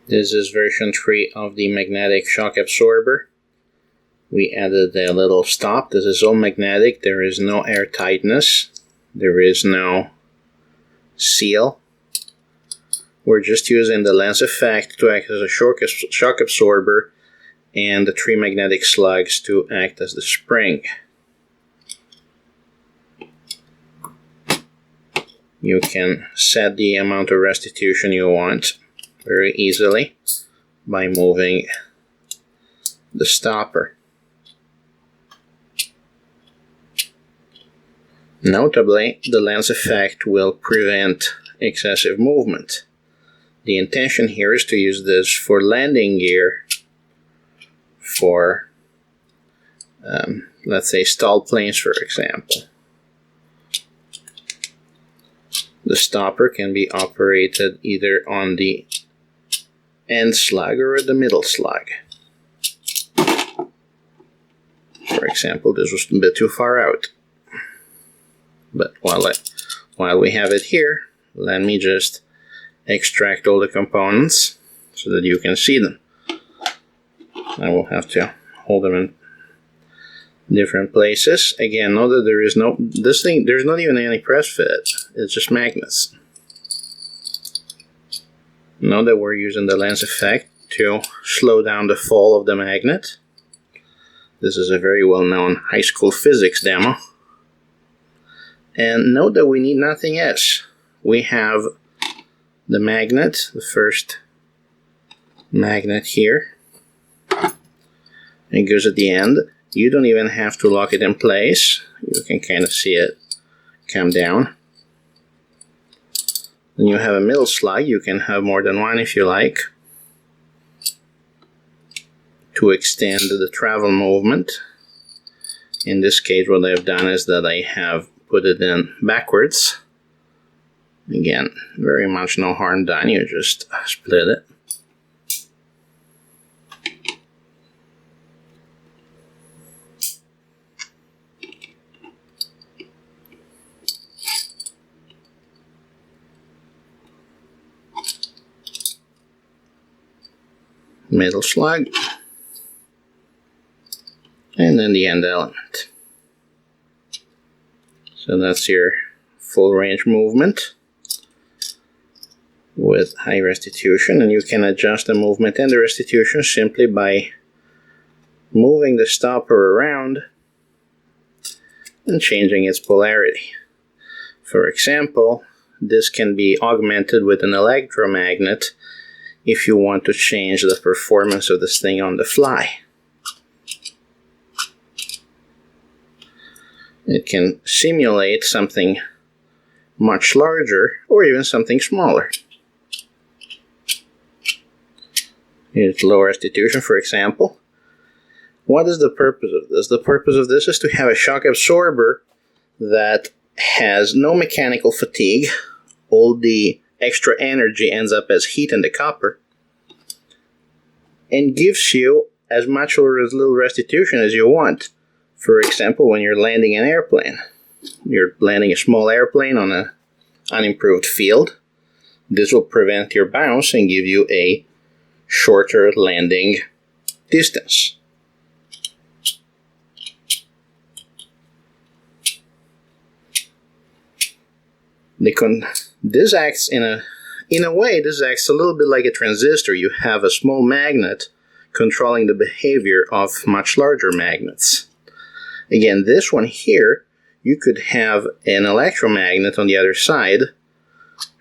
This is version 3 of the magnetic shock absorber. We added a little stop. This is all magnetic. There is no air tightness. There is no seal. We're just using the lens effect to act as a shock absorber and the 3 magnetic slugs to act as the spring. You can set the amount of restitution you want very easily by moving the stopper. Notably, the lens effect will prevent excessive movement. The intention here is to use this for landing gear for, let's say, stalled planes, for example. The stopper can be operated either on the end slug or the middle slug. For example, this was a bit too far out. But while we have it here, let me just extract all the components so that you can see them. I will have to hold them in different places. Again, note that there is there's not even any press fit. It's just magnets. Note that we're using the lens effect to slow down the fall of the magnet. This is a very well-known high school physics demo. And note that we need nothing else. We have the magnet, the first magnet here. It goes at the end. You don't even have to lock it in place. You can kind of see it come down. Then you have a middle slug. You can have more than one if you like, to extend the travel movement. In this case, what I've done is that I have put it in backwards. Again, very much no harm done. You just split it. Middle slug, and then the end element. So that's your full range movement with high restitution, and you can adjust the movement and the restitution simply by moving the stopper around and changing its polarity. For example, this can be augmented with an electromagnet if you want to change the performance of this thing on the fly. It can simulate something much larger or even something smaller. Here's low restitution, for example. What is the purpose of this? The purpose of this is to have a shock absorber that has no mechanical fatigue. All the extra energy ends up as heat in the copper and gives you as much or as little restitution as you want. For example, when you're landing an airplane, you're landing a small airplane on an unimproved field, this will prevent your bounce and give you a shorter landing distance. This acts in a way, this acts a little bit like a transistor. You have a small magnet controlling the behavior of much larger magnets. Again, this one here, you could have an electromagnet on the other side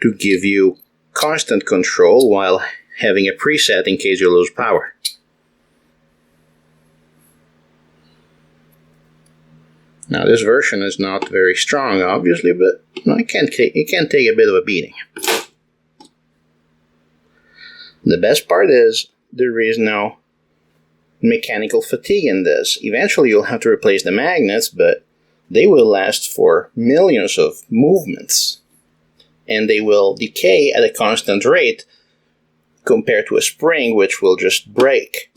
to give you constant control while having a preset in case you lose power. Now, this version is not very strong, obviously, but it can take a bit of a beating. The best part is there is no mechanical fatigue in this. Eventually, you'll have to replace the magnets, but they will last for millions of movements, and they will decay at a constant rate compared to a spring, which will just break.